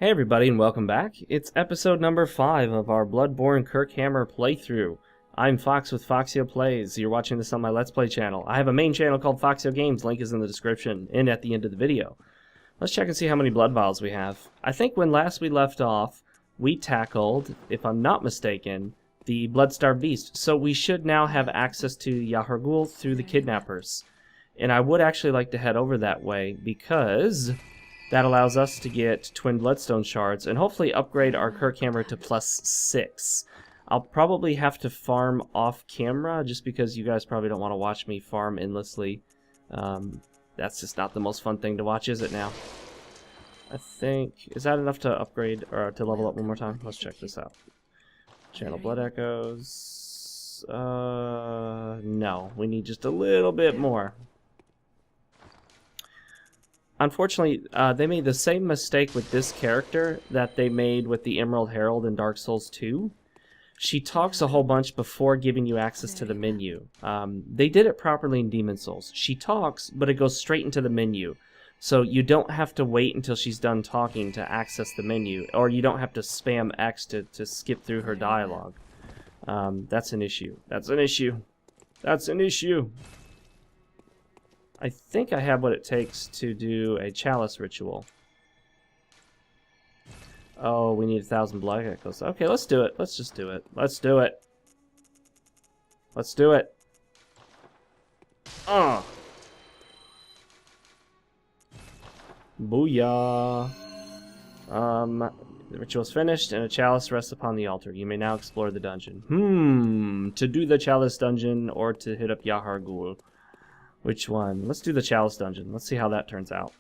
Hey everybody and welcome back. It's episode number 5 of our Bloodborne Kirkhammer playthrough. I'm Fox with Foxeo Plays. You're watching this on my Let's Play channel. I have a main channel called FoxeoGames. Link is in the description and at the end of the video. Let's check and see how many blood vials we have. I think when last we left off, we tackled, if I'm not mistaken, the Bloodstarved Beast. So we should now have access to Yahar ghoul through the kidnappers. And I would actually like to head over that way because that allows us to get twin bloodstone shards and hopefully upgrade our Kirkhammer to +6. I'll probably have to farm off camera just because you guys probably don't want to watch me farm endlessly. That's just not the most fun thing to watch, is it now? I think, is that enough to upgrade or to level up one more time? Let's check this out. Channel blood echoes. No, we need just a little bit more. Unfortunately, they made the same mistake with this character that they made with the Emerald Herald in Dark Souls 2. She talks a whole bunch before giving you access to the menu. They did it properly in Demon Souls. She talks, but it goes straight into the menu. So you don't have to wait until she's done talking to access the menu, or you don't have to spam X to skip through her dialogue. That's an issue. That's an issue. That's an issue. I think I have what it takes to do a Chalice ritual. Oh, we need 1,000 blood echoes. Okay, let's do it. Let's just do it. Let's do it. Let's do it. Booyah. The ritual's finished and a chalice rests upon the altar. You may now explore the dungeon. To do the Chalice dungeon or to hit up Yahar ghoul. Which one? Let's do the Chalice dungeon. Let's see how that turns out.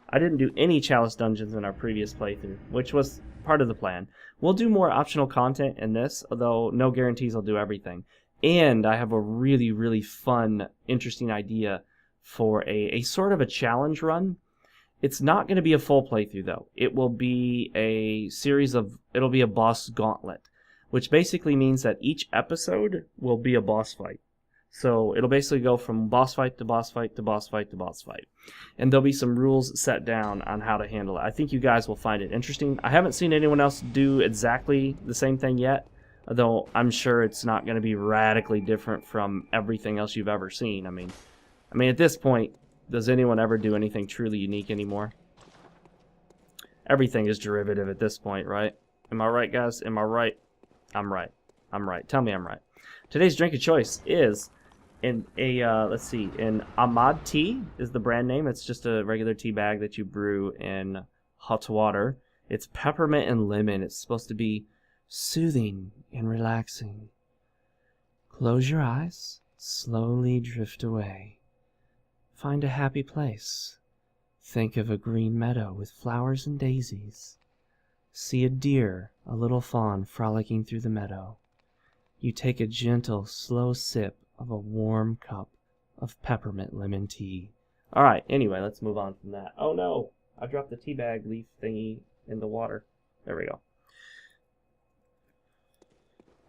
I didn't do any Chalice dungeons in our previous playthrough, which was part of the plan. We'll do more optional content in this, although no guarantees I'll do everything. And I have a really, really fun, interesting idea for a sort of a challenge run. It's not going to be a full playthrough, though. It will be a series of... It'll be a boss gauntlet, which basically means that each episode will be a boss fight. So it'll basically go from boss fight to boss fight to boss fight to boss fight. And there'll be some rules set down on how to handle it. I think you guys will find it interesting. I haven't seen anyone else do exactly the same thing yet, though I'm sure it's not going to be radically different from everything else you've ever seen. I mean, at this point, does anyone ever do anything truly unique anymore? Everything is derivative at this point, right? Am I right, guys? Am I right? I'm right. I'm right. Tell me I'm right. Today's drink of choice is... let's see, an Ahmad tea is the brand name. It's just a regular tea bag that you brew in hot water. It's peppermint and lemon. It's supposed to be soothing and relaxing. Close your eyes, slowly drift away. Find a happy place. Think of a green meadow with flowers and daisies. See a deer, a little fawn frolicking through the meadow. You take a gentle, slow sip of a warm cup of peppermint lemon tea. Alright, anyway, let's move on from that. Oh no! I dropped the tea bag leaf thingy in the water. There we go.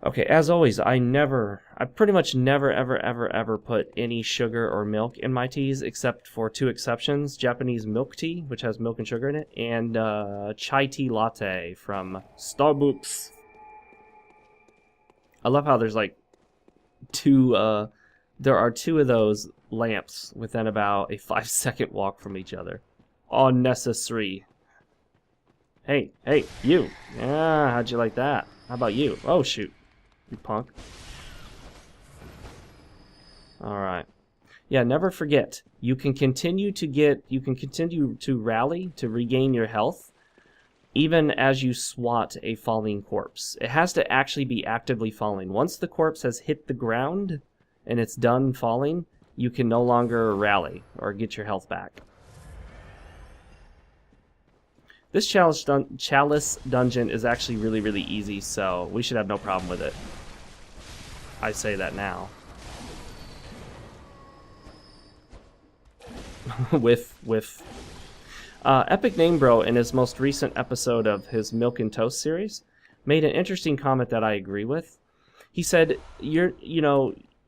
Okay, as always, I pretty much never, ever put any sugar or milk in my teas, except for 2 exceptions. Japanese milk tea, which has milk and sugar in it, and chai tea latte from Starbucks. I love how there's like there are 2 of those lamps within about a 5-second walk from each other. Unnecessary. Hey, you. Yeah, how'd you like that? How about you? Oh, shoot. You punk. Alright. Yeah, never forget. You can continue to rally to regain your health even as you swat a falling corpse. It has to actually be actively falling. Once the corpse has hit the ground and it's done falling, you can no longer rally or get your health back. This Chalice dungeon is actually really, really easy, so we should have no problem with it. I say that now. Epic Name Bro, in his most recent episode of his Milk and Toast series, made an interesting comment that I agree with. He said, you're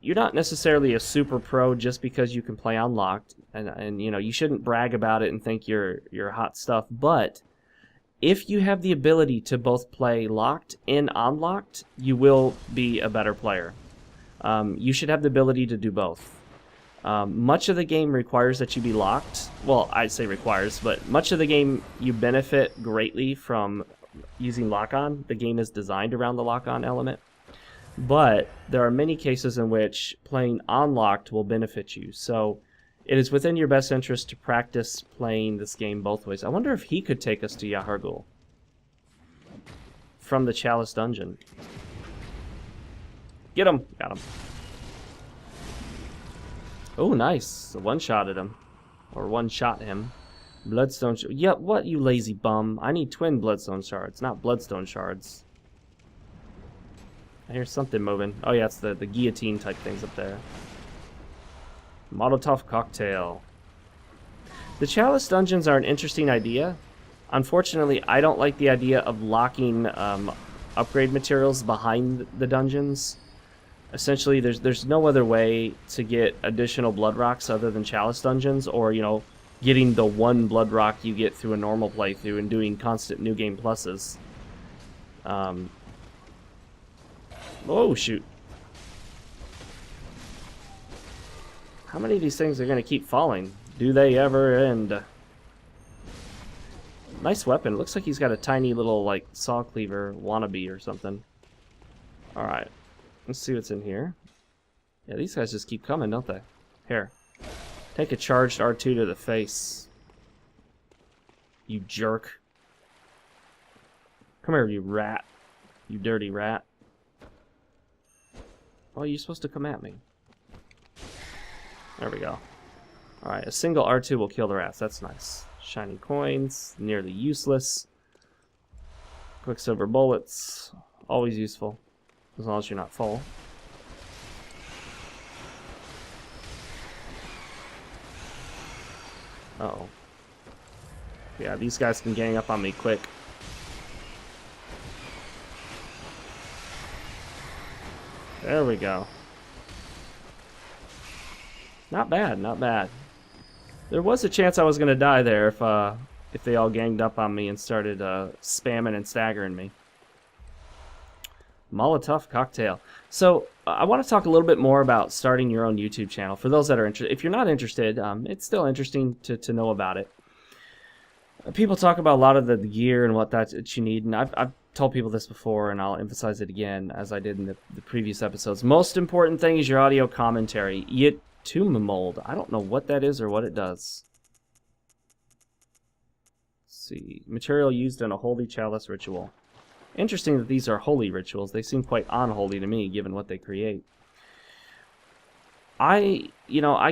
not necessarily a super pro just because you can play unlocked, and you shouldn't brag about it and think you're hot stuff, but If you have the ability to both play locked and unlocked, you will be a better player. You should have the ability to do both. Much of the game requires that you be locked. Well, I say requires, but much of the game you benefit greatly from using lock-on. The game is designed around the lock-on element. But there are many cases in which playing unlocked will benefit you. So it is within your best interest to practice playing this game both ways. I wonder if he could take us to Yahar ghoul from the Chalice dungeon. Get him! Got him. Oh, nice. One-shotted him. Or one-shot him. Bloodstone shards. Yeah, what, you lazy bum? I need twin bloodstone shards, not bloodstone shards. I hear something moving. Oh, yeah, it's the guillotine type things up there. Molotov cocktail. The Chalice dungeons are an interesting idea. Unfortunately, I don't like the idea of locking upgrade materials behind the dungeons. Essentially, there's no other way to get additional blood rocks other than Chalice dungeons, or, you know, getting the one blood rock you get through a normal playthrough and doing constant new game pluses. Oh, shoot. How many of these things are going to keep falling? Do they ever end? Nice weapon. Looks like he's got a tiny little, like, saw cleaver wannabe or something. Alright. Let's see what's in here. Yeah, these guys just keep coming, don't they? Here. Take a charged R2 to the face. You jerk. Come here, you rat. You dirty rat. Oh, you're supposed to come at me. There we go. Alright, a single R2 will kill the rats. That's nice. Shiny coins. Nearly useless. Quicksilver bullets. Always useful. As long as you're not full. Uh-oh. Yeah, these guys can gang up on me quick. There we go. Not bad, not bad. There was a chance I was going to die there if they all ganged up on me and started spamming and staggering me. Molotov cocktail. So I want to talk a little bit more about starting your own YouTube channel. For those that are interested, if you're not interested, it's still interesting to know about it. People talk about a lot of the gear and what that you need, and I've told people this before, and I'll emphasize it again as I did in the previous episodes. Most important thing is your audio commentary. Tomb mold. I don't know what that is or what it does. Let's see. Material used in a holy chalice ritual. Interesting that these are holy rituals. They seem quite unholy to me, given what they create. I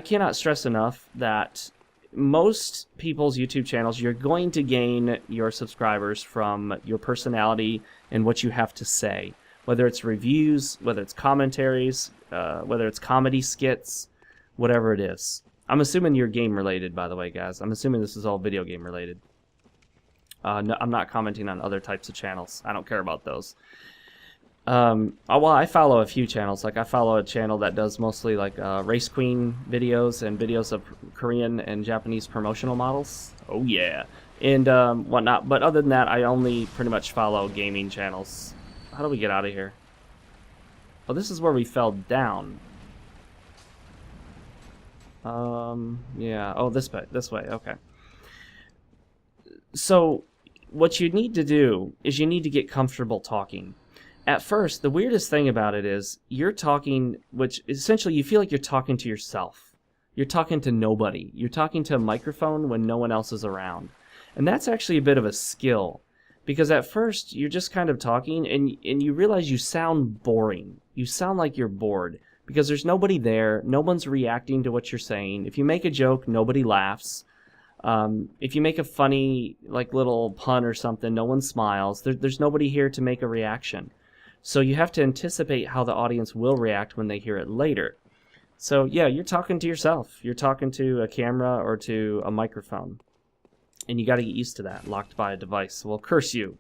cannot stress enough that most people's YouTube channels, you're going to gain your subscribers from your personality and what you have to say. Whether it's reviews, whether it's commentaries, whether it's comedy skits, whatever it is. I'm assuming you're game related, by the way, guys. I'm assuming this is all video game related. No, I'm not commenting on other types of channels. I don't care about those. Well, I follow a few channels. Like, I follow a channel that does mostly like race queen videos and videos of Korean and Japanese promotional models. Oh yeah, and whatnot. But other than that, I only pretty much follow gaming channels. How do we get out of here? Oh, this is where we fell down. Yeah. Oh, this way. Okay. So, what you need to do is you need to get comfortable talking. At first, the weirdest thing about it is you're talking, which essentially you feel like you're talking to yourself. You're talking to nobody. You're talking to a microphone when no one else is around. And that's actually a bit of a skill. Because at first, you're just kind of talking and you realize you sound boring. You sound like you're bored. Because there's nobody there. No one's reacting to what you're saying. If you make a joke, nobody laughs. If you make a funny, like, little pun or something, no one smiles. There's nobody here to make a reaction. So you have to anticipate how the audience will react when they hear it later. So, yeah, you're talking to yourself. You're talking to a camera or to a microphone. And you got to get used to that, locked by a device. Well, curse you.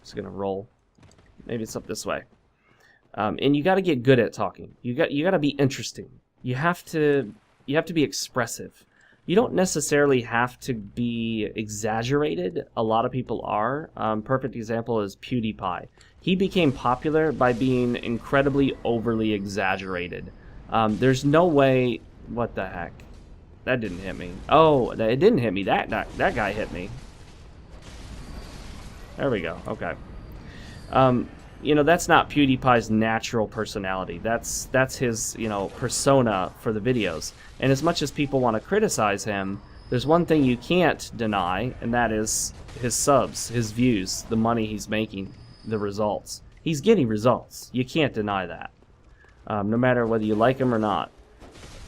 Just going to roll. Maybe it's up this way. And you got to get good at talking. You got to be interesting. You have to be expressive. you don't necessarily have to be exaggerated. A lot of people are. Perfect example is PewDiePie. He became popular by being incredibly overly exaggerated. There's no way... What the heck? That didn't hit me. Oh, it didn't hit me. That guy hit me. There we go. Okay. You know, that's not PewDiePie's natural personality. That's his, you know, persona for the videos. And as much as people want to criticize him, there's one thing you can't deny, and that is his subs, his views, the money he's making, the results. He's getting results. You can't deny that. No matter whether you like him or not.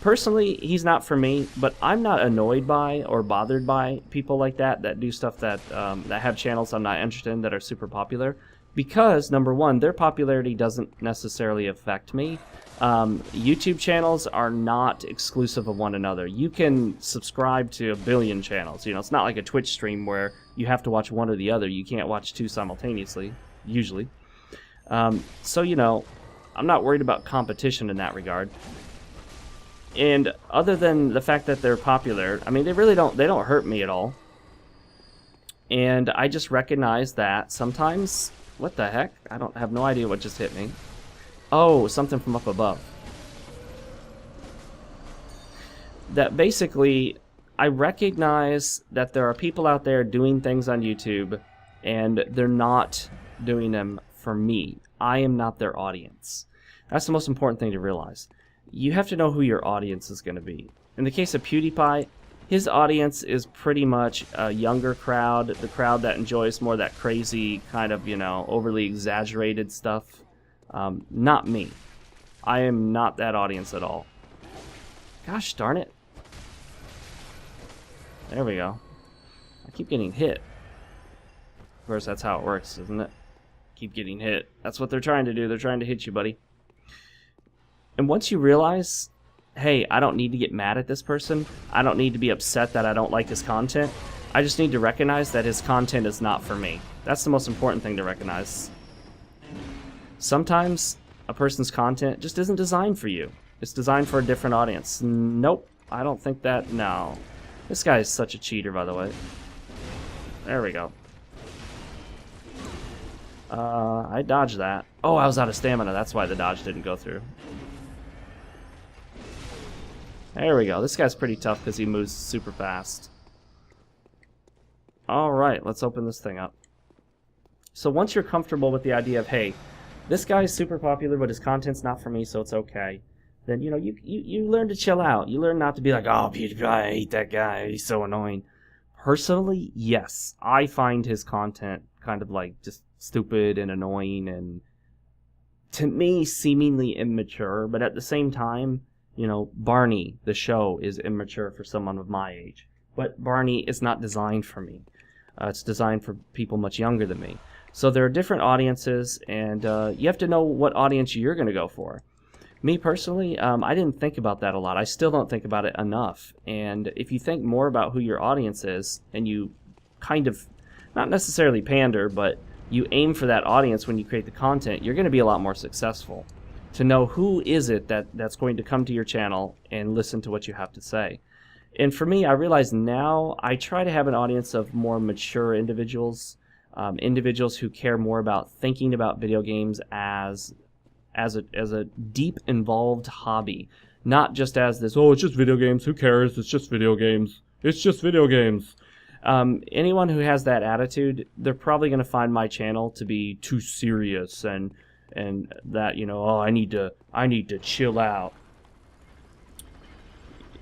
Personally, he's not for me, but I'm not annoyed by or bothered by people like that do stuff that have channels I'm not interested in that are super popular. Because, number one, their popularity doesn't necessarily affect me. YouTube channels are not exclusive of one another. You can subscribe to a billion channels. You know, it's not like a Twitch stream where you have to watch one or the other. You can't watch two simultaneously, usually. So, you know, I'm not worried about competition in that regard. And other than the fact that they're popular, I mean, they don't hurt me at all. And I just recognize that sometimes... What the heck? I have no idea what just hit me. Oh, something from up above. That basically, I recognize that there are people out there doing things on YouTube, and they're not doing them for me. I am not their audience. That's the most important thing to realize. You have to know who your audience is going to be. In the case of PewDiePie, his audience is pretty much a younger crowd, the crowd that enjoys more of that crazy kind of, you know, overly exaggerated stuff. Not me. I am not that audience at all. Gosh darn it. There we go. I keep getting hit. Of course, that's how it works, isn't it? Keep getting hit. That's what they're trying to do. They're trying to hit you, buddy. And once you realize... hey, I don't need to get mad at this person. I don't need to be upset that I don't like his content. I just need to recognize that his content is not for me. That's the most important thing to recognize. Sometimes a person's content just isn't designed for you. It's designed for a different audience. Nope, I don't think that. No. This guy is such a cheater, by the way. There we go. I dodged that. Oh, I was out of stamina. That's why the dodge didn't go through. There we go. This guy's pretty tough because he moves super fast. Alright, let's open this thing up. So once you're comfortable with the idea of, hey, this guy's super popular, but his content's not for me, so it's okay, then, you know, you learn to chill out. You learn not to be like, oh, PewDiePie, I hate that guy, he's so annoying. Personally, yes, I find his content kind of like just stupid and annoying and, to me, seemingly immature, but at the same time, you know, Barney, the show, is immature for someone of my age. But Barney is not designed for me. It's designed for people much younger than me. So there are different audiences, and you have to know what audience you're going to go for. Me personally, I didn't think about that a lot. I still don't think about it enough. And if you think more about who your audience is, and you kind of, not necessarily pander, but you aim for that audience when you create the content, you're going to be a lot more successful. To know who is it that's going to come to your channel and listen to what you have to say. And for me, I realize now I try to have an audience of more mature individuals, individuals who care more about thinking about video games as a deep, involved hobby, not just as this, oh, it's just video games, who cares, it's just video games, it's just video games. Anyone who has that attitude, they're probably going to find my channel to be too serious and that, you know, oh, I need to chill out.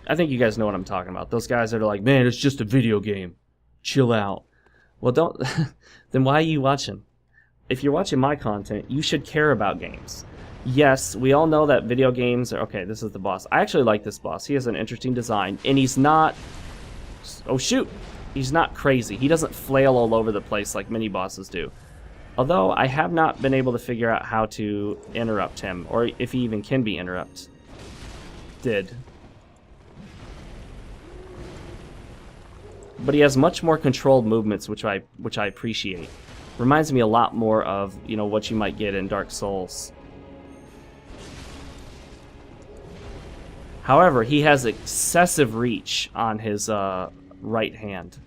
I think you guys know what I'm talking about. Those guys that are like, man, it's just a video game. Chill out. Well, don't... then why are you watching? If you're watching my content, you should care about games. Yes, we all know that video games are... Okay, this is the boss. I actually like this boss. He has an interesting design, and he's not... Oh, shoot! He's not crazy. He doesn't flail all over the place like many bosses do. Although, I have not been able to figure out how to interrupt him, or if he even can be interrupted. But he has much more controlled movements, which I appreciate. Reminds me a lot more of, you know, what you might get in Dark Souls. However, he has excessive reach on his right hand.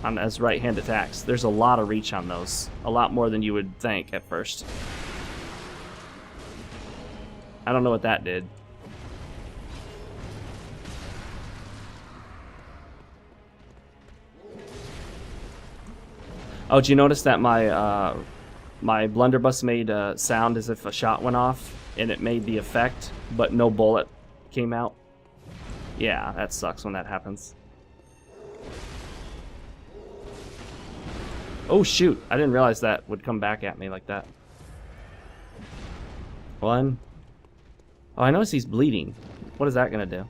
On his right hand attacks. There's a lot of reach on those. A lot more than you would think at first. I don't know what that did. Oh, did you notice that my my blunderbuss made a sound as if a shot went off, and it made the effect, but no bullet came out? Yeah, that sucks when that happens. Oh shoot, I didn't realize that would come back at me like that. One. Oh, I notice he's bleeding. What is that gonna do?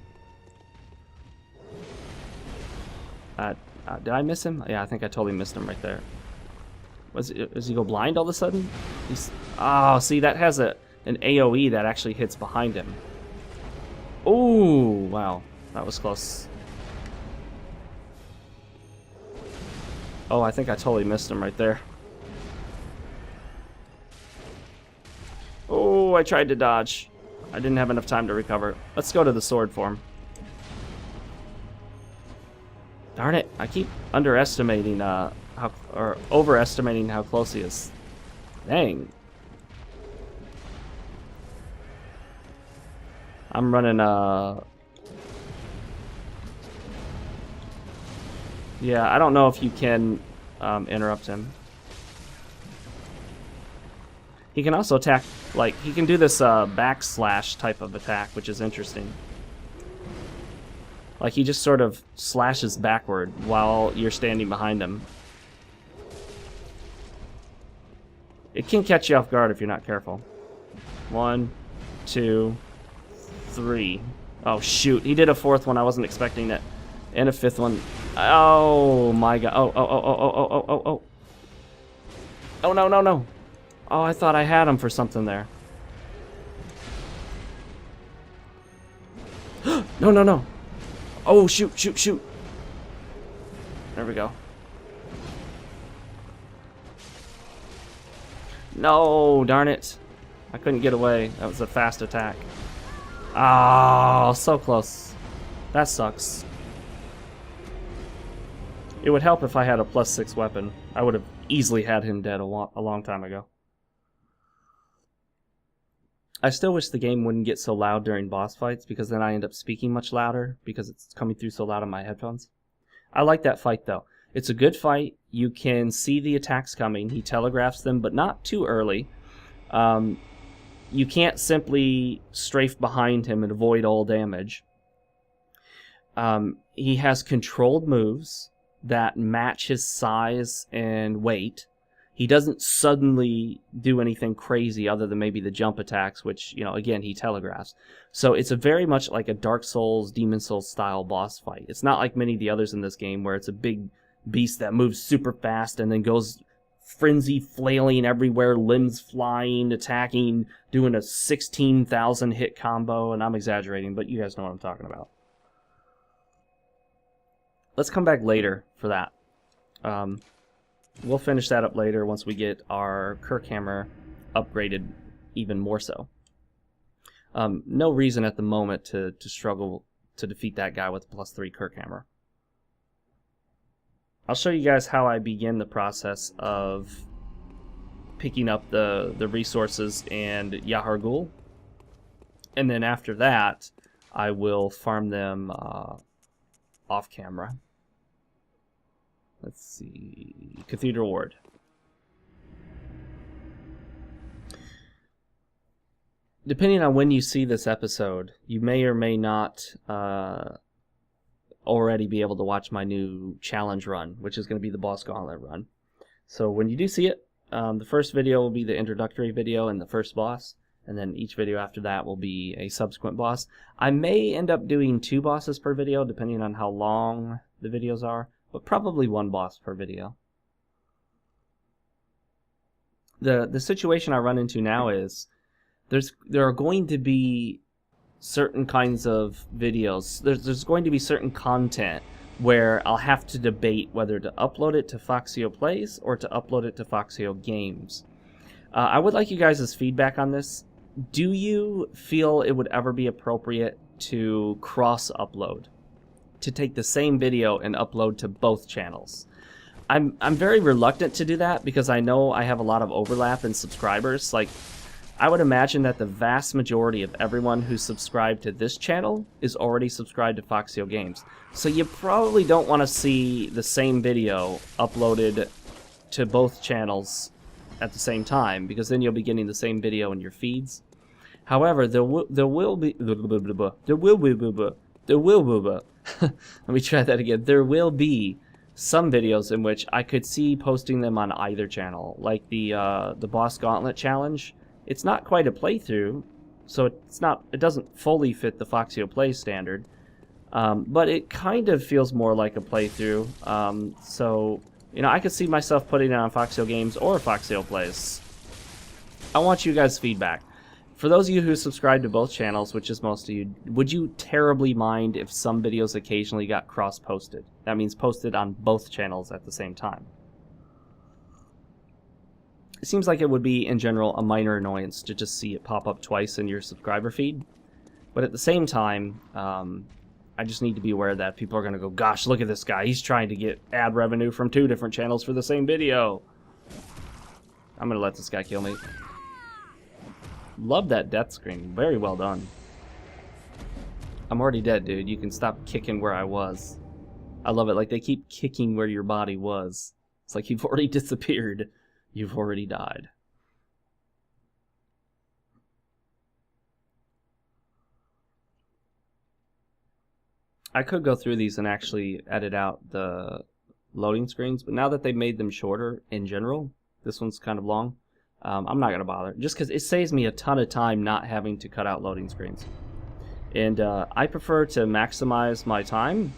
Did I miss him? Yeah, I think I totally missed him right there. Does he go blind all of a sudden? Oh, see, that has an AoE that actually hits behind him. Oh, wow. That was close. Oh, I think I totally missed him right there. Oh, I tried to dodge. I didn't have enough time to recover. Let's go to the sword form. Darn it, I keep underestimating or overestimating how close he is. Dang. I'm running yeah, I don't know if you can interrupt him. He can also attack, like, he can do this backslash type of attack, which is interesting. Like, he just sort of slashes backward while you're standing behind him. It can catch you off guard if you're not careful. 1, 2, 3. Oh, shoot. He did a fourth one. I wasn't expecting it. And a fifth one. Oh, my God. Oh. Oh, no. Oh, I thought I had him for something there. No. Oh, shoot. There we go. No, darn it. I couldn't get away. That was a fast attack. Oh, so close. That sucks. It would help if I had a +6 weapon. I would have easily had him dead a long time ago. I still wish the game wouldn't get so loud during boss fights, because then I end up speaking much louder because it's coming through so loud on my headphones. I like that fight though. It's a good fight. You can see the attacks coming. He telegraphs them, but not too early. You can't simply strafe behind him and avoid all damage. He has controlled moves that match his size and weight. He doesn't suddenly do anything crazy other than maybe the jump attacks, which, you know, again, he telegraphs. So it's a very much like a Dark Souls, Demon Souls style boss fight. It's not like many of the others in this game where it's a big beast that moves super fast and then goes frenzy flailing everywhere, limbs flying, attacking, doing a 16,000 hit combo, and I'm exaggerating, but you guys know what I'm talking about. Let's come back later for that. We'll finish that up later once we get our Kirkhammer upgraded even more so. No reason at the moment to struggle to defeat that guy with a +3 Kirkhammer. I'll show you guys how I begin the process of picking up the resources and Yahar ghoul. And then after that, I will farm them off camera. Let's see. Cathedral Ward. Depending on when you see this episode, you may or may not already be able to watch my new challenge run, which is going to be the boss gauntlet run. So when you do see it, the first video will be the introductory video and the first boss, and then each video after that will be a subsequent boss. I may end up doing 2 bosses per video, depending on how long the videos are, but probably 1 boss per video. The situation I run into now is there are going to be certain kinds of videos. There's going to be certain content where I'll have to debate whether to upload it to Foxeo Plays or to upload it to FoxeoGames. I would like you guys' feedback on this. Do you feel it would ever be appropriate to cross-upload, to take the same video and upload to both channels. I'm very reluctant to do that because I know I have a lot of overlap in subscribers. Like, I would imagine that the vast majority of everyone who's subscribed to this channel is already subscribed to FoxeoGames. So you probably don't want to see the same video uploaded to both channels at the same time, because then you'll be getting the same video in your feeds. However, there will be let me try that again. There will be some videos in which I could see posting them on either channel, like the Boss Gauntlet challenge. It's not quite a playthrough, so it doesn't fully fit the Foxeo Play standard, but it kind of feels more like a playthrough. So, you know, I could see myself putting it on FoxeoGames or Foxeo Plays. I want you guys' feedback. For those of you who subscribe to both channels, which is most of you, would you terribly mind if some videos occasionally got cross-posted? That means posted on both channels at the same time. It seems like it would be, in general, a minor annoyance to just see it pop up twice in your subscriber feed. But at the same time, I just need to be aware that people are going to go, gosh, look at this guy. He's trying to get ad revenue from 2 different channels for the same video. I'm going to let this guy kill me. Love that death scream. Very well done. I'm already dead, dude. You can stop kicking where I was. I love it. Like, they keep kicking where your body was. It's like you've already disappeared. You've already died. I could go through these and actually edit out the loading screens, but now that they made them shorter in general, this one's kind of long, I'm not going to bother. Just because it saves me a ton of time not having to cut out loading screens. And I prefer to maximize my time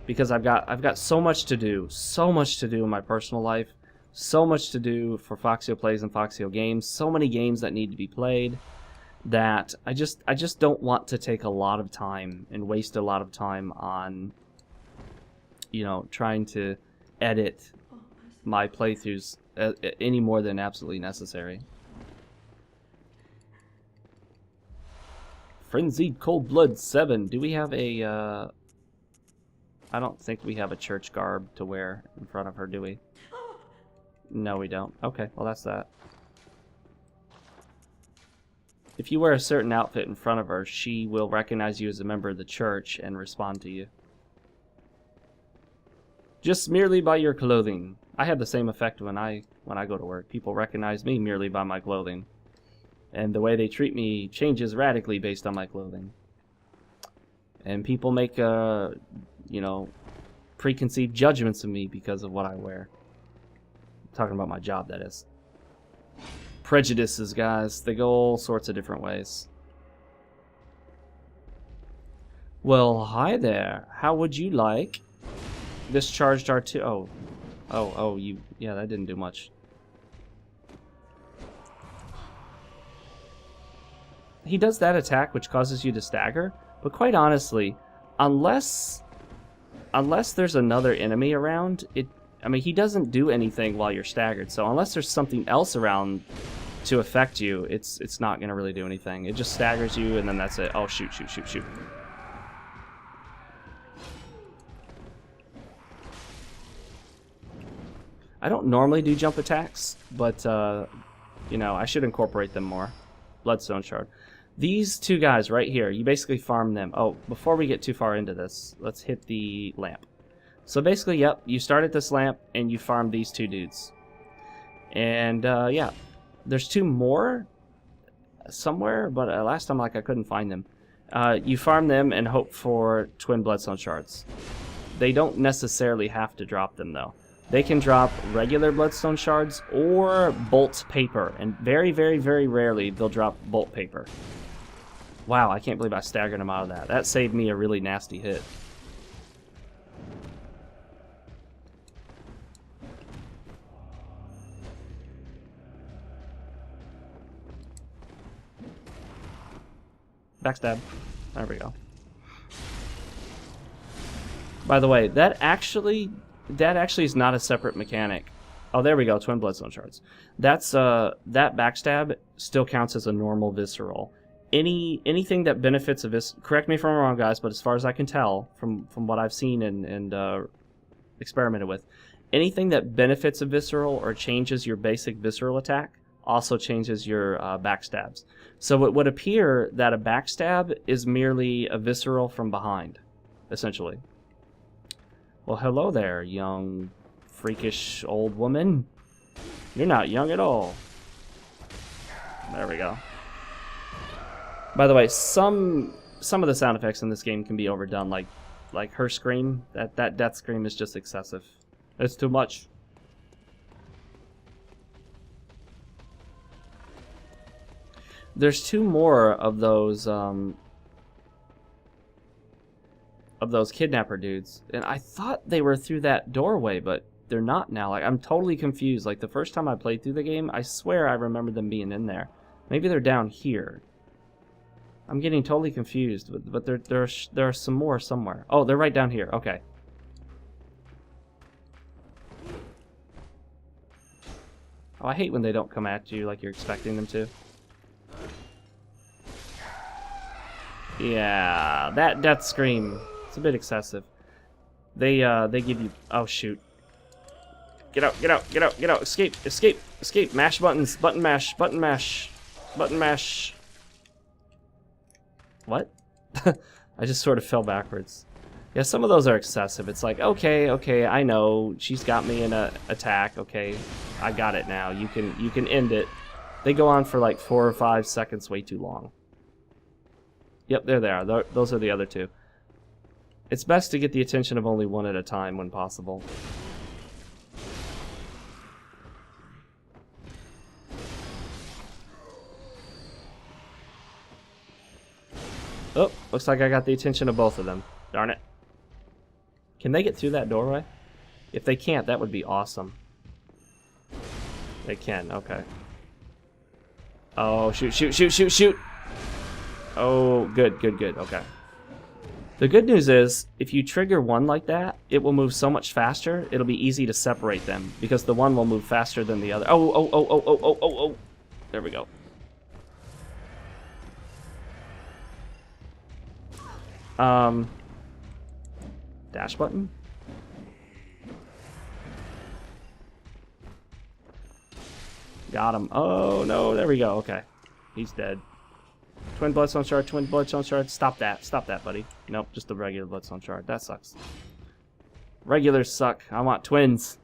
because I've got so much to do. So much to do in my personal life. So much to do for Foxeo Plays and FoxeoGames, so many games that need to be played, that I just don't want to take a lot of time and waste a lot of time on, you know, trying to edit my playthroughs any more than absolutely necessary. Frenzied Cold Blood 7. Do we have a, I don't think we have a church garb to wear in front of her, do we? No, we don't. Okay, well, that's that. If you wear a certain outfit in front of her, she will recognize you as a member of the church and respond to you. Just merely by your clothing. I have the same effect when I go to work. People recognize me merely by my clothing. And the way they treat me changes radically based on my clothing. And people make, you know, preconceived judgments of me because of what I wear. Talking about my job, that is. Prejudices, guys. They go all sorts of different ways. Well, hi there. How would you like this charged R2? Oh, you... Yeah, that didn't do much. He does that attack, which causes you to stagger. But quite honestly, unless there's another enemy around, I mean, he doesn't do anything while you're staggered, so unless there's something else around to affect you, it's not going to really do anything. It just staggers you, and then that's it. Oh, shoot, shoot, shoot, shoot. I don't normally do jump attacks, but, you know, I should incorporate them more. Bloodstone Shard. These two guys right here, you basically farm them. Oh, before we get too far into this, let's hit the lamp. So basically, yep, you start at this lamp and you farm these two dudes. And yeah, there's 2 more somewhere, but last time I couldn't find them. You farm them and hope for twin bloodstone shards. They don't necessarily have to drop them though. They can drop regular bloodstone shards or bolt paper, and very, very, very rarely they'll drop bolt paper. Wow, I can't believe I staggered him out of that. That saved me a really nasty hit. Backstab. There we go. By the way, that actually is not a separate mechanic. Oh, there we go. Twin bloodstone shards. That's that backstab still counts as a normal visceral. anything that benefits a correct me if I'm wrong, guys, but as far as I can tell from what I've seen and experimented with, anything that benefits a visceral or changes your basic visceral attack also changes your backstabs. So it would appear that a backstab is merely a visceral from behind, essentially. Well, hello there, young, freakish old woman. You're not young at all. There we go. By the way, some of the sound effects in this game can be overdone, like her scream. That death scream is just excessive. It's too much. There's 2 more of those kidnapper dudes, and I thought they were through that doorway, but they're not now. Like, I'm totally confused. Like, the first time I played through the game, I swear I remember them being in there. Maybe they're down here. I'm getting totally confused, but there are some more somewhere. Oh, they're right down here. Okay. Oh, I hate when they don't come at you like you're expecting them to. Yeah, that death scream. It's a bit excessive. They give you... Oh, shoot. Get out, get out, get out, get out. Escape, escape, escape. Mash buttons. Button mash, button mash, button mash. What? I just sort of fell backwards. Yeah, some of those are excessive. It's like, okay, I know. She's got me in a attack. Okay, I got it now. You can end it. They go on for like 4 or 5 seconds, way too long. Yep, there they are. Those are the other 2. It's best to get the attention of only one at a time when possible. Oh, looks like I got the attention of both of them. Darn it. Can they get through that doorway? If they can't, that would be awesome. They can, okay. Oh, shoot, shoot, shoot, shoot, shoot! Oh, good, good, good, okay. The good news is, if you trigger one like that, it will move so much faster, it'll be easy to separate them, because the one will move faster than the other. Oh. There we go. Dash button? Got him. Oh, no, there we go, okay. He's dead. Twin Bloodstone Shard, Twin Bloodstone Shard. Stop that, buddy. Nope, just the regular Bloodstone Shard. That sucks. Regulars suck. I want twins.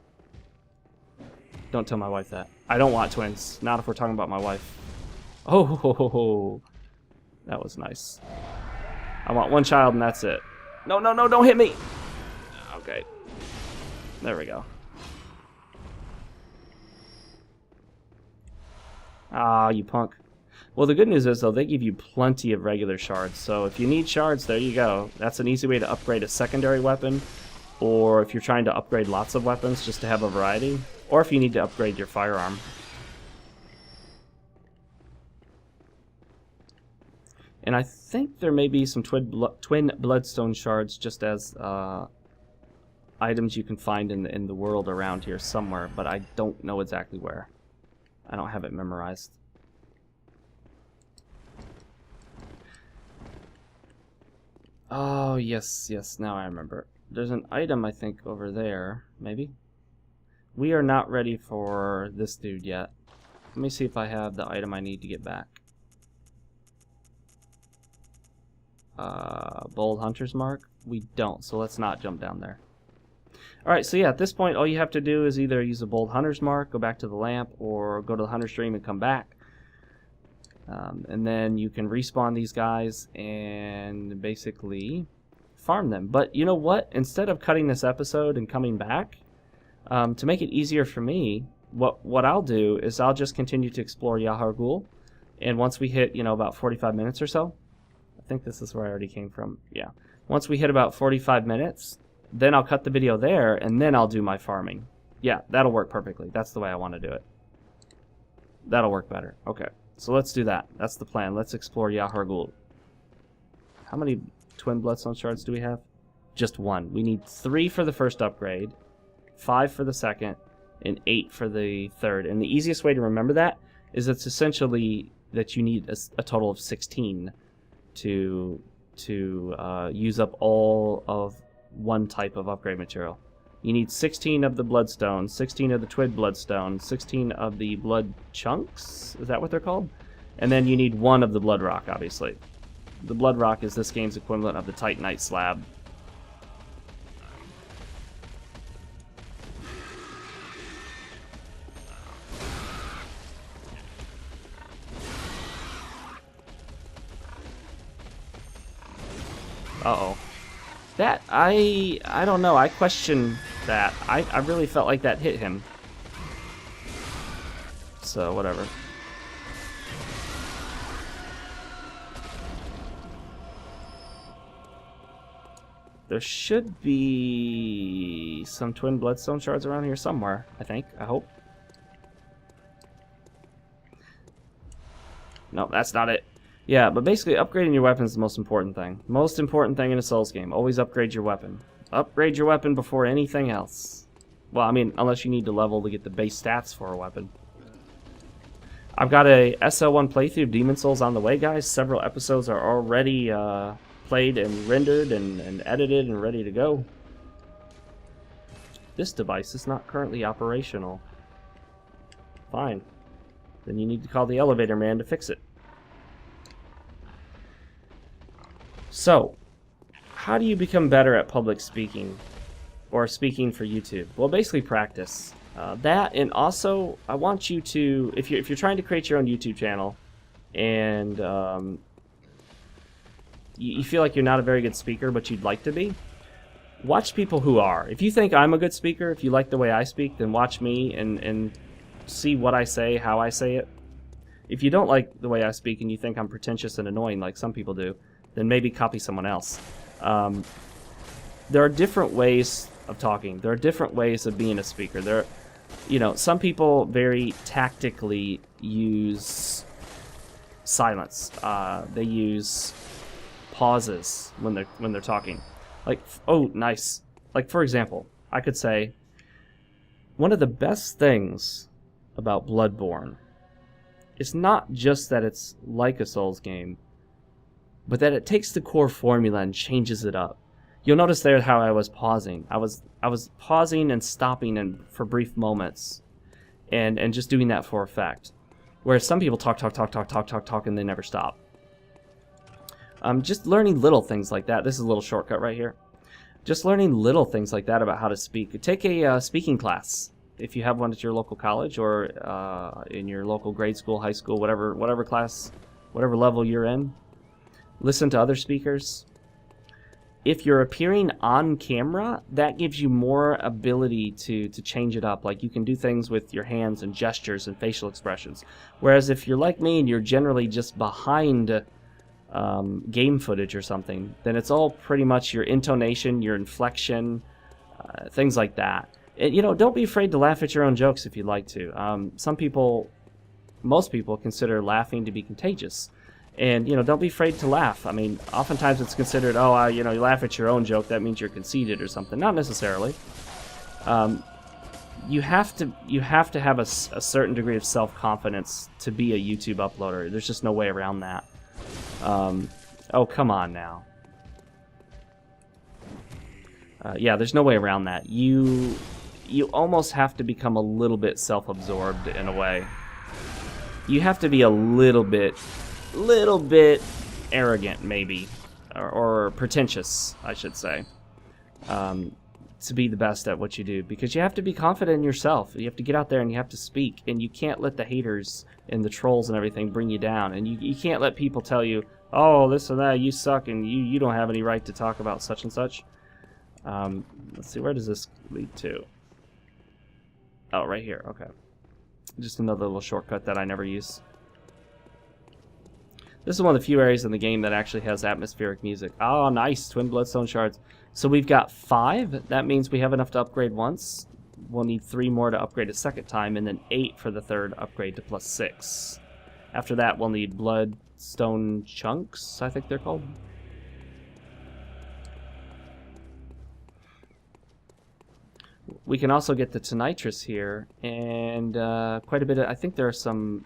Don't tell my wife that. I don't want twins. Not if we're talking about my wife. Oh, that was nice. I want one child and that's it. No, no, no, don't hit me! Okay. There we go. Ah, you punk. Well, the good news is, though, they give you plenty of regular shards. So if you need shards, there you go. That's an easy way to upgrade a secondary weapon. Or if you're trying to upgrade lots of weapons just to have a variety. Or if you need to upgrade your firearm. And I think there may be some twin bloodstone shards just as items you can find in the world around here somewhere. But I don't know exactly where. I don't have it memorized. Oh, yes, yes, now I remember. There's an item, I think, over there, maybe? We are not ready for this dude yet. Let me see if I have the item I need to get back. Bold Hunter's Mark? We don't, so let's not jump down there. Alright, so yeah, at this point, all you have to do is either use a Bold Hunter's Mark, go back to the lamp, or go to the Hunter Stream and come back. And then you can respawn these guys and basically farm them. But you know what? Instead of cutting this episode and coming back, to make it easier for me, what I'll do is I'll just continue to explore Yahar Ghoul. And once we hit, about 45 minutes or so, I think this is where I already came from. Yeah. Once we hit about 45 minutes, then I'll cut the video there, and then I'll do my farming. Yeah, that'll work perfectly. That's the way I want to do it. That'll work better. Okay. So let's do that. That's the plan. Let's explore Yahar Ghoul. How many twin bloodstone shards do we have? Just 1. We need 3 for the first upgrade, 5 for the second, and 8 for the third. And the easiest way to remember that is it's essentially that you need a total of 16 to use up all of one type of upgrade material. You need 16 of the bloodstone, 16 of the twin bloodstone, 16 of the blood chunks. Is that what they're called? And then you need 1 of the blood rock, obviously. The blood rock is this game's equivalent of the titanite slab. Uh-oh. That, I don't know. I question that. I really felt like that hit him. So, whatever. There should be some twin bloodstone shards around here somewhere, I think. I hope. No, that's not it. Yeah, but basically upgrading your weapon is the most important thing. Most important thing in a Souls game. Always upgrade your weapon. Upgrade your weapon before anything else. Well, I mean, unless you need to level to get the base stats for a weapon. I've got a SL1 playthrough of Demon Souls on the way, guys. Several episodes are already played and rendered and edited and ready to go. This device is not currently operational. Fine. Then you need to call the elevator man to fix it. So, how do you become better at public speaking or speaking for YouTube? Well, basically practice. That, and also I want you to, if you're trying to create your own YouTube channel and you feel like you're not a very good speaker but you'd like to be, watch people who are. If you think I'm a good speaker, if you like the way I speak, then watch me and see what I say, how I say it. If you don't like the way I speak and you think I'm pretentious and annoying like some people do, then maybe copy someone else. There are different ways of talking. There are different ways of being a speaker. There, some people very tactically use silence. They use pauses when they're talking. Like, oh, nice. Like, for example, I could say, one of the best things about Bloodborne is not just that it's like a Souls game, but that it takes the core formula and changes it up. You'll notice there how I was pausing. I was pausing and stopping for brief moments, and just doing that for effect. Whereas some people talk, and they never stop. Just learning little things like that. This is a little shortcut right here. Just learning little things like that about how to speak. Take a speaking class if you have one at your local college or in your local grade school, high school, whatever class, whatever level you're in. Listen to other speakers. If you're appearing on camera, that gives you more ability to change it up. Like, you can do things with your hands and gestures and facial expressions. Whereas if you're like me and you're generally just behind game footage or something, then it's all pretty much your intonation, your inflection, things like that. And, don't be afraid to laugh at your own jokes if you'd like to. Most people consider laughing to be contagious. And, don't be afraid to laugh. I mean, oftentimes it's considered, you laugh at your own joke, that means you're conceited or something. Not necessarily. You have to have a certain degree of self-confidence to be a YouTube uploader. There's just no way around that. Oh, come on now. Yeah, there's no way around that. You almost have to become a little bit self-absorbed in a way. You have to be a little bit arrogant, maybe, or pretentious, I should say, to be the best at what you do, because you have to be confident in yourself. You have to get out there and you have to speak, and you can't let the haters and the trolls and everything bring you down, and you can't let people tell you, oh, this and that, you suck, and you don't have any right to talk about such and such. Let's see, where does this lead to? Oh, right here, okay. Just another little shortcut that I never use. This is one of the few areas in the game that actually has atmospheric music. Oh, nice. Twin Bloodstone Shards. So we've got 5. That means we have enough to upgrade once. We'll need 3 more to upgrade a second time, and then 8 for the third upgrade to plus 6. After that, we'll need Bloodstone Chunks, I think they're called. We can also get the Tonitrus here, and quite a bit of... I think there are some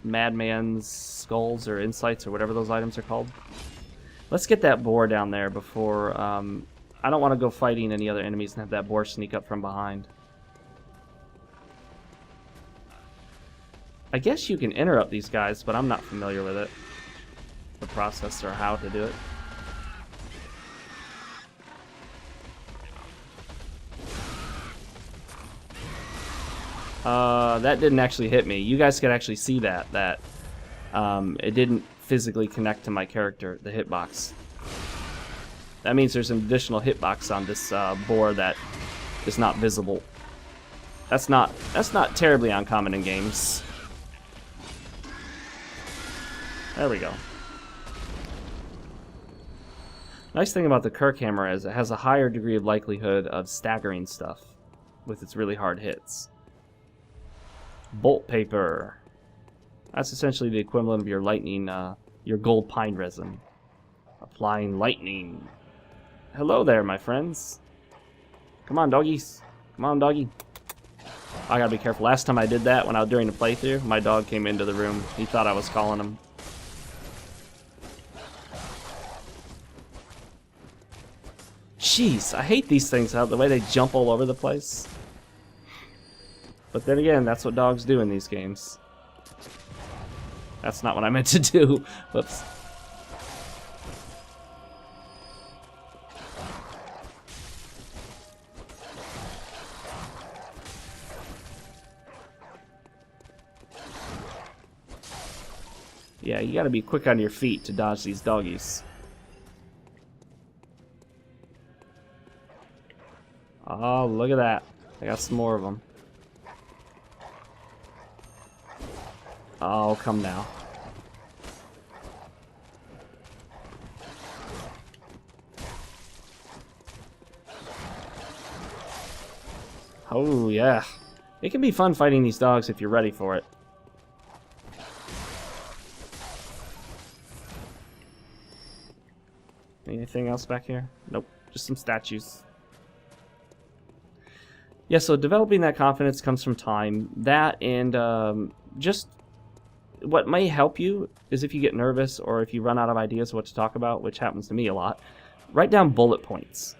madman's skulls or insights or whatever those items are called. Let's get that boar down there before... I don't want to go fighting any other enemies and have that boar sneak up from behind. I guess you can interrupt these guys, but I'm not familiar with it. The process or how to do it. That didn't actually hit me. You guys could actually see that it didn't physically connect to my character, the hitbox. That means there's an additional hitbox on this boar that is not visible. That's not terribly uncommon in games. There we go. Nice thing about the Kirkhammer is it has a higher degree of likelihood of staggering stuff with its really hard hits. Bolt paper. That's essentially the equivalent of your lightning, your gold pine resin. Applying lightning. Hello there, my friends. Come on, doggies. Come on, doggy. I gotta be careful. Last time I did that, when I was during the playthrough, my dog came into the room. He thought I was calling him. Jeez, I hate these things, the way they jump all over the place. But then again, that's what dogs do in these games. That's not what I meant to do. Whoops. Yeah, you gotta be quick on your feet to dodge these doggies. Oh, look at that. I got some more of them. Oh, come now. Oh, yeah. It can be fun fighting these dogs if you're ready for it. Anything else back here? Nope. Just some statues. Yeah, so developing that confidence comes from time. That and just what may help you is if you get nervous or if you run out of ideas of what to talk about, which happens to me a lot, write down bullet points.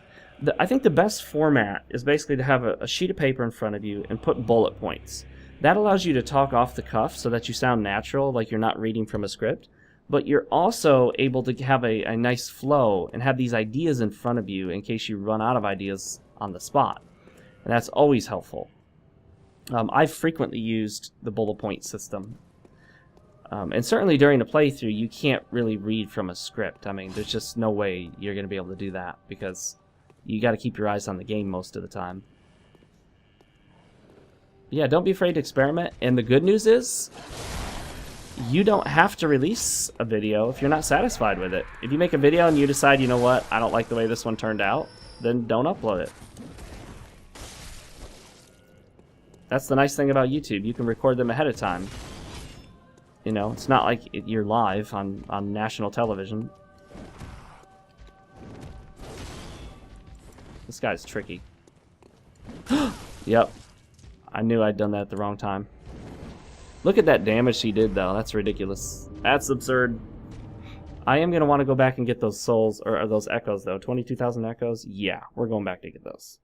I think the best format is basically to have a sheet of paper in front of you and put bullet points. That allows you to talk off the cuff so that you sound natural, like you're not reading from a script, but you're also able to have a nice flow and have these ideas in front of you in case you run out of ideas on the spot. And that's always helpful. I've frequently used the bullet point system. And certainly during a playthrough, you can't really read from a script. I mean, there's just no way you're going to be able to do that because you got to keep your eyes on the game most of the time. Yeah, don't be afraid to experiment. And the good news is, you don't have to release a video if you're not satisfied with it. If you make a video and you decide, you know what, I don't like the way this one turned out, then don't upload it. That's the nice thing about YouTube. You can record them ahead of time. You know, it's not like you're live on national television. This guy's tricky. Yep. I knew I'd done that at the wrong time. Look at that damage he did, though. That's ridiculous. That's absurd. I am going to want to go back and get those souls, or those echoes, though. 22,000 echoes? Yeah, we're going back to get those.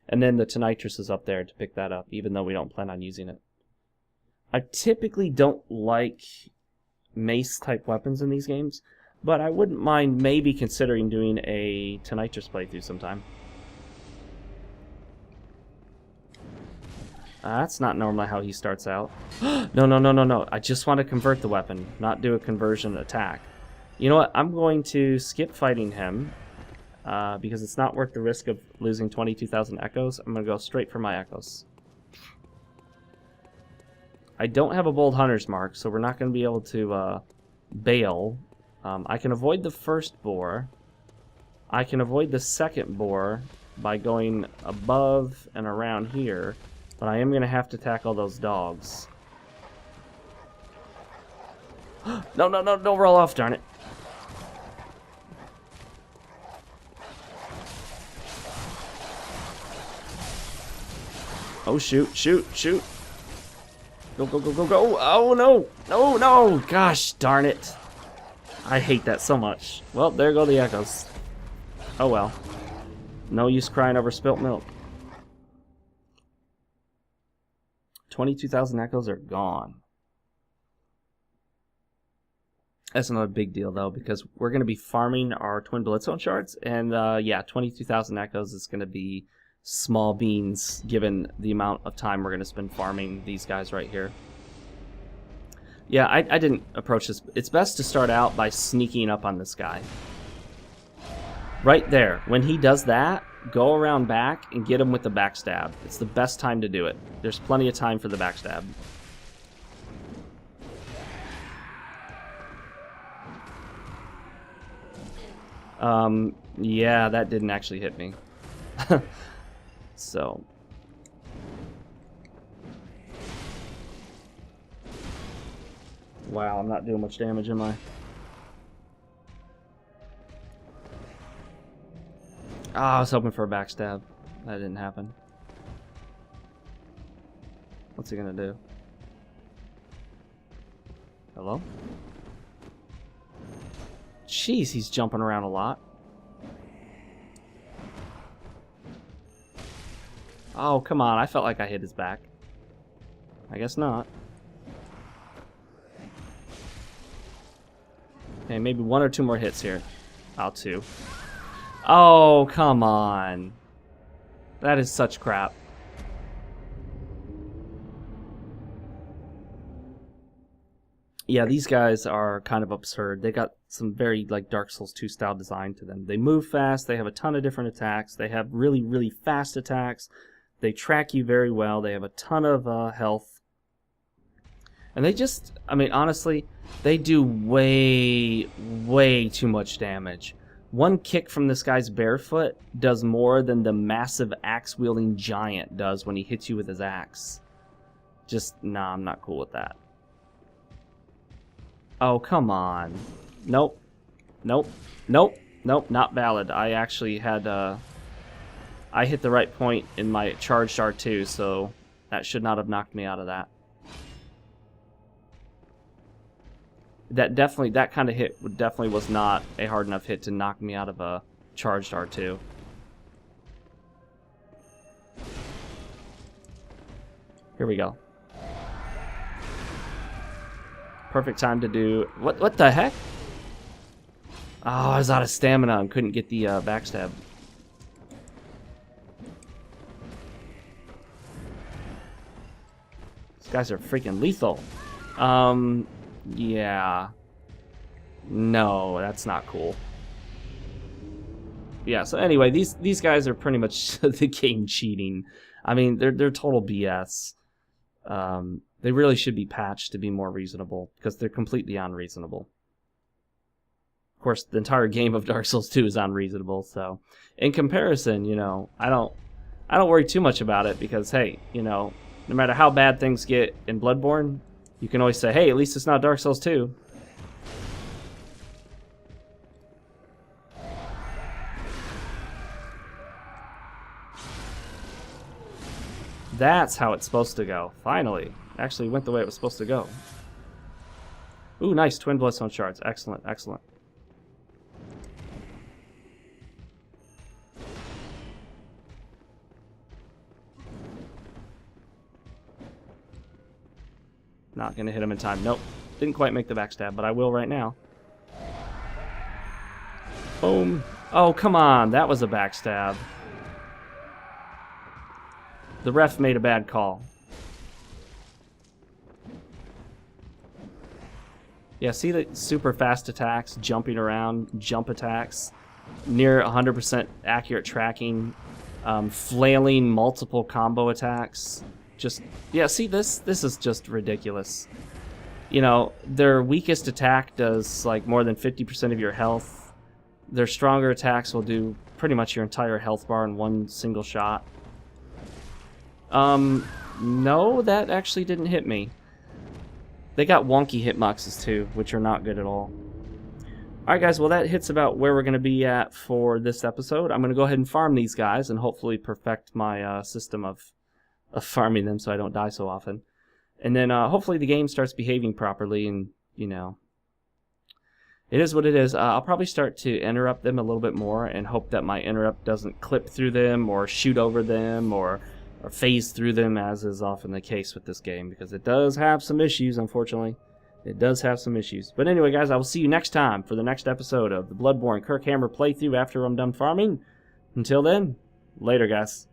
And then the Tonitrus is up there to pick that up, even though we don't plan on using it. I typically don't like mace-type weapons in these games, but I wouldn't mind maybe considering doing a Tonitrus playthrough sometime. That's not normally how he starts out. No. I just want to convert the weapon, not do a conversion attack. You know what? I'm going to skip fighting him. Because it's not worth the risk of losing 22,000 echoes. I'm going to go straight for my echoes. I don't have a bold hunter's mark, so we're not going to be able to bail. I can avoid the first boar. I can avoid the second boar by going above and around here, but I am going to have to tackle those dogs. No, don't roll off, darn it. Oh, shoot. Go, go, go, go, go. Oh, no. No, no. Gosh, darn it. I hate that so much. Well, there go the echoes. Oh, well. No use crying over spilt milk. 22,000 echoes are gone. That's another big deal, though, because we're going to be farming our twin Blitzstone shards. And, yeah, 22,000 echoes is going to be small beans, given the amount of time we're going to spend farming these guys right here. Yeah, I didn't approach this. It's best to start out by sneaking up on this guy. Right there. When he does that, go around back and get him with the backstab. It's the best time to do it. There's plenty of time for the backstab. Yeah, that didn't actually hit me. So. Wow, I'm not doing much damage, am I? Oh, I was hoping for a backstab. That didn't happen. What's he gonna do? Hello? Jeez, he's jumping around a lot. Oh, come on. I felt like I hit his back. I guess not. Okay, maybe 1 or 2 more hits here. Oh, 2. Oh, come on. That is such crap. Yeah, these guys are kind of absurd. They got some very like Dark Souls 2 style design to them. They move fast, they have a ton of different attacks, they have really, really fast attacks, they track you very well, they have a ton of health. And they just, I mean, honestly, they do way, way too much damage. One kick from this guy's barefoot does more than the massive axe-wielding giant does when he hits you with his axe. Just, nah, I'm not cool with that. Oh, come on. Nope. Nope. Nope. Nope, not valid. I actually had, I hit the right point in my charged R2, so that should not have knocked me out of that. That kind of hit definitely was not a hard enough hit to knock me out of a charged R2. Here we go. Perfect time to do... What the heck? Oh, I was out of stamina and couldn't get the backstab. These guys are freaking lethal. Yeah. No, that's not cool. Yeah, so anyway, these guys are pretty much the game cheating. I mean, they're total BS. They really should be patched to be more reasonable, because they're completely unreasonable. Of course, the entire game of Dark Souls 2 is unreasonable, so in comparison, you know, I don't worry too much about it, because hey, you know, no matter how bad things get in Bloodborne, you can always say, hey, at least it's not Dark Souls 2. That's how it's supposed to go. Finally. Actually went the way it was supposed to go. Ooh, nice. Twin Bloodstone shards. Excellent, excellent. Not going to hit him in time. Nope. Didn't quite make the backstab, but I will right now. Boom. Oh, come on. That was a backstab. The ref made a bad call. Yeah, see the super fast attacks, jumping around, jump attacks, near 100% accurate tracking, flailing multiple combo attacks. Just, yeah, see this is just ridiculous. You know, their weakest attack does like more than 50% of your health. Their stronger attacks will do pretty much your entire health bar in one single shot. No, that actually didn't hit me. They got wonky hitboxes too, which are not good at all. Alright guys, well that hits about where we're going to be at for this episode. I'm going to go ahead and farm these guys and hopefully perfect my system of farming them so I don't die so often. And then hopefully the game starts behaving properly, and, you know, it is what it is. I'll probably start to interrupt them a little bit more and hope that my interrupt doesn't clip through them or shoot over them or phase through them, as is often the case with this game, because it does have some issues, unfortunately. It does have some issues. But anyway, guys, I will see you next time for the next episode of the Bloodborne Kirkhammer playthrough after I'm done farming. Until then, later, guys.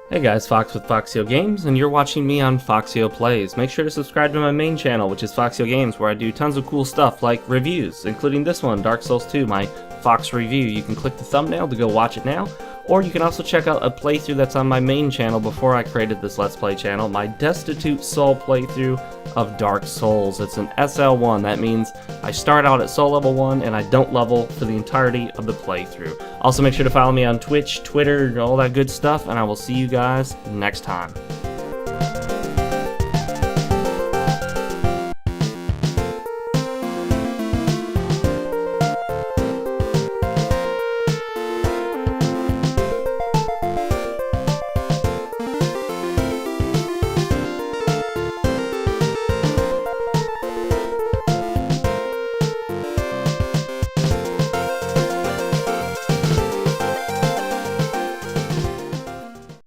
Hey guys, Fox with FoxeoGames, and you're watching me on Foxeo Plays. Make sure to subscribe to my main channel, which is FoxeoGames, where I do tons of cool stuff like reviews, including this one, Dark Souls 2, my Fox review. You can click the thumbnail to go watch it now, or you can also check out a playthrough that's on my main channel before I created this Let's Play channel, my Destitute Soul playthrough of Dark Souls. It's an SL1. That means I start out at Soul Level 1 and I don't level for the entirety of the playthrough. Also make sure to follow me on Twitch, Twitter, all that good stuff, and I will see you guys next time.